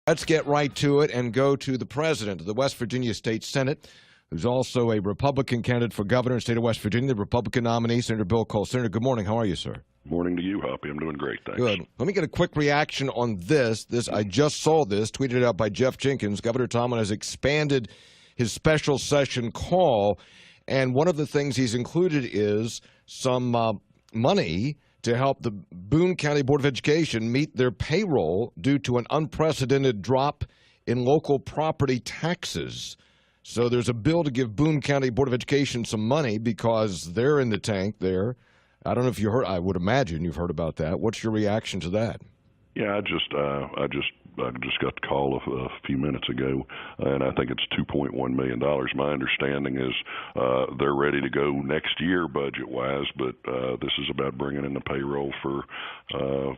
Let's get right to it and go to the president of the West Virginia State Senate, who's also a Republican candidate for governor in the state of West Virginia, the Republican nominee, Senator Bill Coles. Senator, good morning. How are you, sir? Morning to you, Hoppy. I'm doing great, thanks. Good. Let me get a quick reaction on this. I just saw this, tweeted out by Jeff Jenkins. Governor Tomlin has expanded his special session call, and one of the things he's included is some money to help the Boone County Board of Education meet their payroll due to an unprecedented drop in local property taxes. So there's a bill to give Boone County Board of Education some money because they're in the tank there. I don't know if you heard. I would imagine you've heard about that. What's your reaction to that? Yeah, I just got the call a few minutes ago, and I think it's $2.1 million. My understanding is they're ready to go next year budget-wise, but this is about bringing in the payroll for the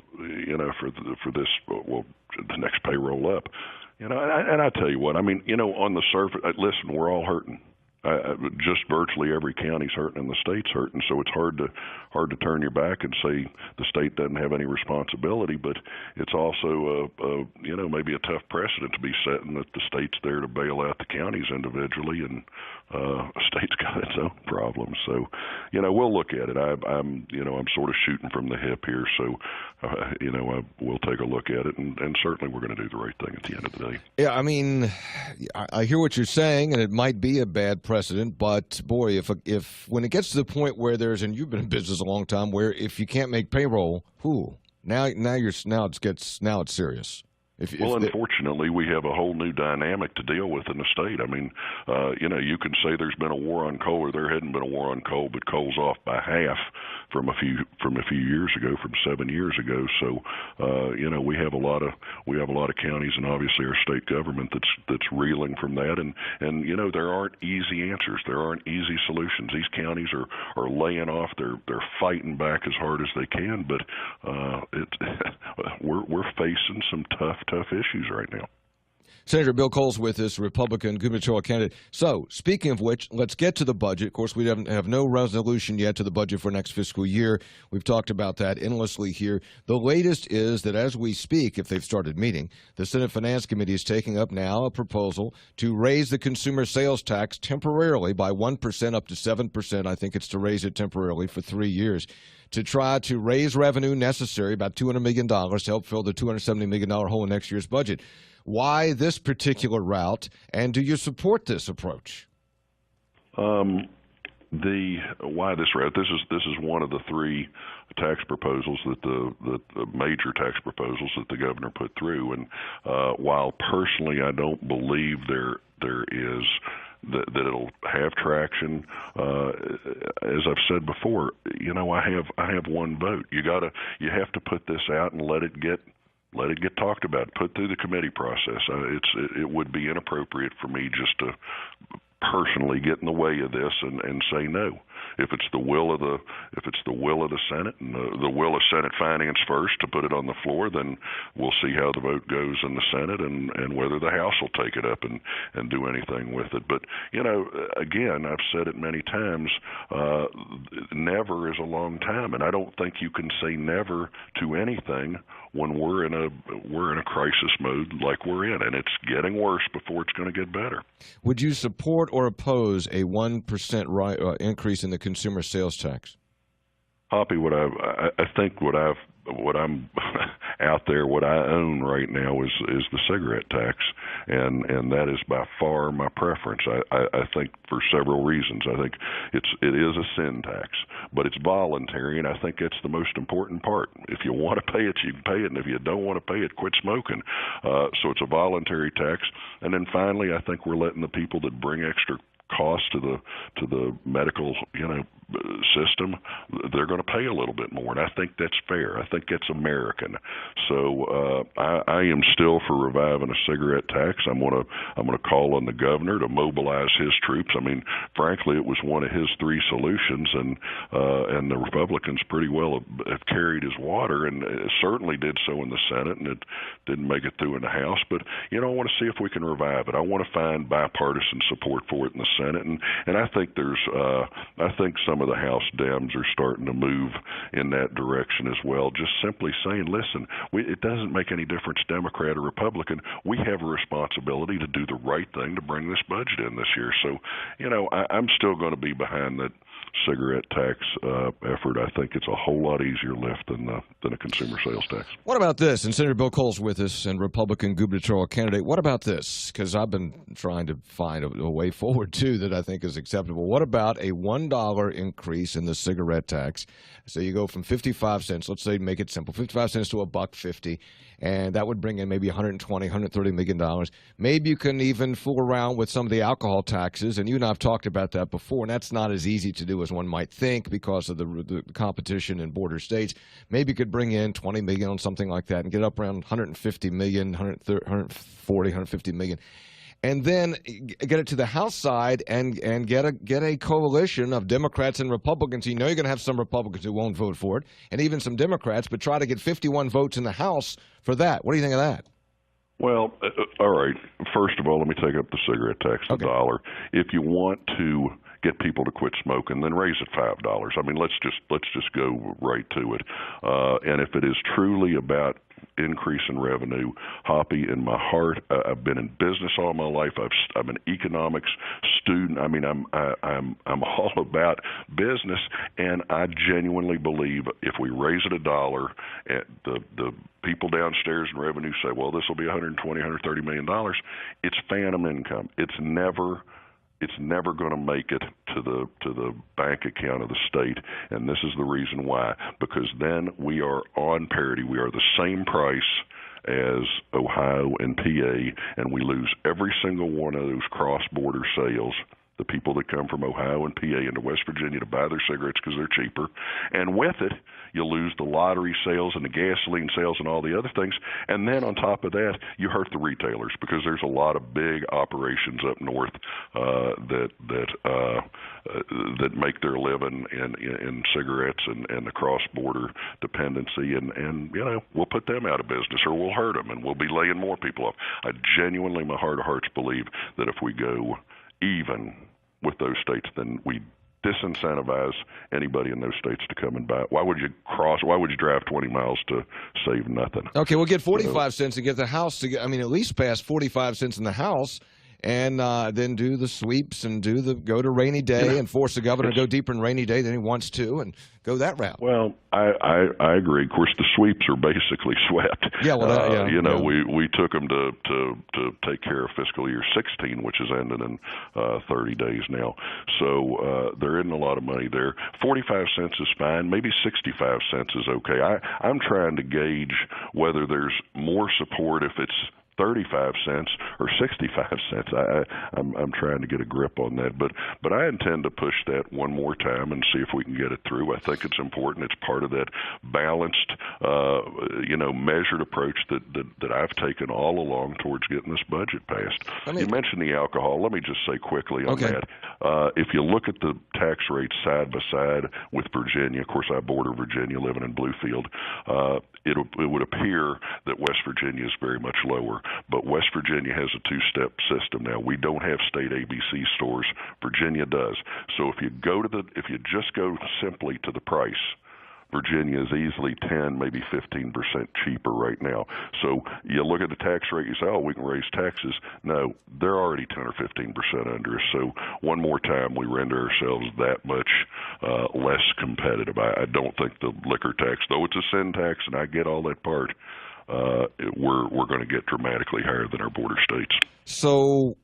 next payroll up. And I tell you what, I mean, on the surface, listen, we're all hurting. Just virtually every county's hurting and the state's hurting, so it's hard to turn your back and say the state doesn't have any responsibility. But it's also maybe a tough precedent to be setting that the state's there to bail out the counties individually, and a state's got its own problems. So we'll look at it. I'm sort of shooting from the hip here, so we'll take a look at it, and certainly we're going to do the right thing at the end of the day. Yeah, I mean, I hear what you're saying, and it might be a bad precedent, but boy, if when it gets to the point where and you've been in business a long time, where if you can't make payroll, now it's serious. Unfortunately, we have a whole new dynamic to deal with in the state. I mean, you can say there's been a war on coal, or there hadn't been a war on coal, but coal's off by half from a few years ago, from 7 years ago. So, we have a lot of counties, and obviously our state government that's reeling from that. And there aren't easy answers. There aren't easy solutions. These counties are laying off. They're fighting back as hard as they can, but we're facing some tough issues right now. Senator Bill Coles with us, Republican gubernatorial candidate. So, speaking of which, let's get to the budget. Of course, we have no resolution yet to the budget for next fiscal year. We've talked about that endlessly here. The latest is that as we speak, if they've started meeting, the Senate Finance Committee is taking up now a proposal to raise the consumer sales tax temporarily by 1% up to 7%. I think it's to raise it temporarily for 3 years, to try to raise revenue necessary, about $200 million, to help fill the $270 million hole in next year's budget. Why this particular route, and do you support this approach? Why this route? This is one of the three tax proposals the major tax proposals that the governor put through. And while personally I don't believe there is that it'll have traction, as I've said before, I have one vote. You have to put this out and let it get talked about, put through the committee process. It would be inappropriate for me just to personally get in the way of this and say no. If it's the will of the Senate and the will of Senate Finance first to put it on the floor, then we'll see how the vote goes in the Senate and whether the House will take it up and do anything with it. But again, I've said it many times. Never is a long time, and I don't think you can say never to anything when we're in a crisis mode like we're in, and it's getting worse before it's going to get better. Would you support or oppose a 1% increase in the consumer sales tax? Hoppy, I think what I'm out there, what I own right now is the cigarette tax, and that is by far my preference. I think for several reasons. I think it is a sin tax, but it's voluntary, and I think that's the most important part. If you want to pay it, you can pay it, and if you don't want to pay it, quit smoking. So it's a voluntary tax, and then finally, I think we're letting the people that bring extra cost to the medical system, they're going to pay a little bit more, and I think that's fair. I think that's American. So I am still for reviving a cigarette tax. I'm going to call on the governor to mobilize his troops. I mean, frankly, it was one of his three solutions, and the Republicans pretty well have carried his water, and it certainly did so in the Senate, and it didn't make it through in the House. But I want to see if we can revive it. I want to find bipartisan support for it in the Senate, and I think I think some some of the House Dems are starting to move in that direction as well. Just simply saying, listen, it doesn't make any difference, Democrat or Republican. We have a responsibility to do the right thing to bring this budget in this year. So, I'm still going to be behind that cigarette tax effort. I think it's a whole lot easier lift than a consumer sales tax. What about this? And Senator Bill Cole's with us, and Republican gubernatorial candidate. What about this? Because I've been trying to find a way forward, too, that I think is acceptable. What about a $1 increase in the cigarette tax? So you go from 55 cents, let's say, make it simple, 55 cents to $1.50, and that would bring in maybe $120, $130 million. Maybe you can even fool around with some of the alcohol taxes, and you and I have talked about that before, and that's not as easy to do as one might think because of the competition in border states. Maybe you could bring in $20 million on something like that and get up around $150 million, $140, $150 million. And then get it to the House side and get a coalition of Democrats and Republicans. You know you're going to have some Republicans who won't vote for it, and even some Democrats, but try to get 51 votes in the House for that. What do you think of that? Well, all right. First of all, let me take up the cigarette tax, the dollar. If you want to get people to quit smoking, then raise it $5. I mean, let's just go right to it. And if it is truly about increase in revenue, Hoppy, in my heart, I've been in business all my life. I'm an economics student. I mean, I'm all about business, and I genuinely believe if we raise it $1, the people downstairs in revenue say, well, this will be $120, $130 million. It's phantom income. It's never going to make it to the bank account of the state, and this is the reason why. Because then we are on parity. We are the same price as Ohio and PA, and we lose every single one of those cross-border sales. The people that come from Ohio and PA into West Virginia to buy their cigarettes because they're cheaper. And with it, you'll lose the lottery sales and the gasoline sales and all the other things. And then on top of that, you hurt the retailers because there's a lot of big operations up north that make their living in cigarettes and the cross-border dependency. And we'll put them out of business, or we'll hurt them, and we'll be laying more people off. I genuinely, my heart of hearts, believe that if we go even with those states, then we disincentivize anybody in those states to come and buy it. Why would you drive 20 miles to save nothing? Okay, we'll get 45 cents and get the House to get, at least pass 45 cents in the House, and then do the sweeps and go to rainy day and force the governor to go deeper in rainy day than he wants to, and go that route. Well, I agree. Of course, the sweeps are basically swept. Yeah, well, we took them to take care of fiscal year 16, which is ending in 30 days now. So there isn't a lot of money there. 45 cents is fine. Maybe 65 cents is okay. I'm trying to gauge whether there's more support if it's 35 cents or 65 cents. I'm trying to get a grip on that, but I intend to push that one more time and see if we can get it through. I think it's important. It's part of that balanced, measured approach that I've taken all along towards getting this budget passed. You mentioned the alcohol. Let me just say quickly on that. If you look at the tax rates side by side with Virginia, of course I border Virginia, living in Bluefield, it would appear that West Virginia is very much lower. But West Virginia has a two-step system now. We don't have state ABC stores. Virginia does. So if you just go simply to the price, Virginia is easily 10, maybe 15% cheaper right now. So you look at the tax rate, you say, oh, we can raise taxes. No, they're already 10 or 15% under us. So one more time, we render ourselves that much less competitive. I don't think the liquor tax, though it's a sin tax, and I get all that part, we're going to get dramatically higher than our border states. So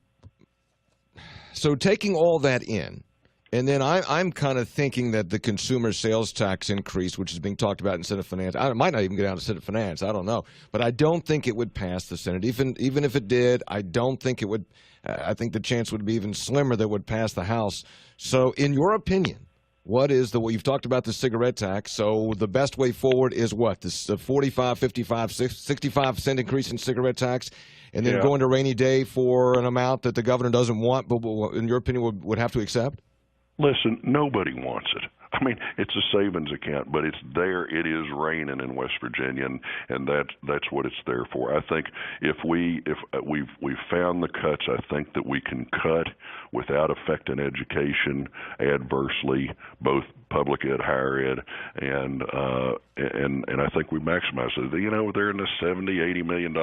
taking all that in, and then I'm kind of thinking that the consumer sales tax increase, which is being talked about in Senate Finance, it might not even get down to Senate Finance, I don't know, but I don't think it would pass the Senate. Even if it did, I don't think it would. I think the chance would be even slimmer that it would pass the House. So in your opinion, what is you've talked about the cigarette tax, so the best way forward is what? This 45, 55, 65 cent increase in cigarette tax, and then go into rainy day for an amount that the governor doesn't want, but in your opinion would have to accept? Listen, nobody wants it. I mean, it's a savings account, but it's there. It is raining in West Virginia, and that's what it's there for. I think if we've found the cuts, I think that we can cut without affecting education adversely, both public ed, higher ed, and I think we maximize it. You know, they're in the $70-80 million.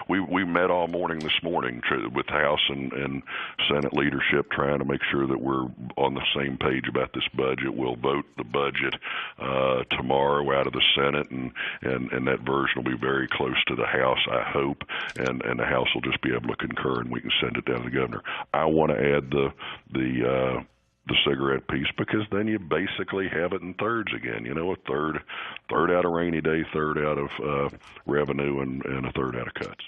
We met all morning this morning with House and Senate leadership, trying to make sure that we're on the same page about this budget. We'll vote the budget tomorrow out of the Senate, and that version will be very close to the House, I hope, and the House will just be able to concur, and we can send it down to the governor. I want to add the cigarette piece, because then you basically have it in thirds again. You know, a third out of rainy day, third out of revenue, and a third out of cuts.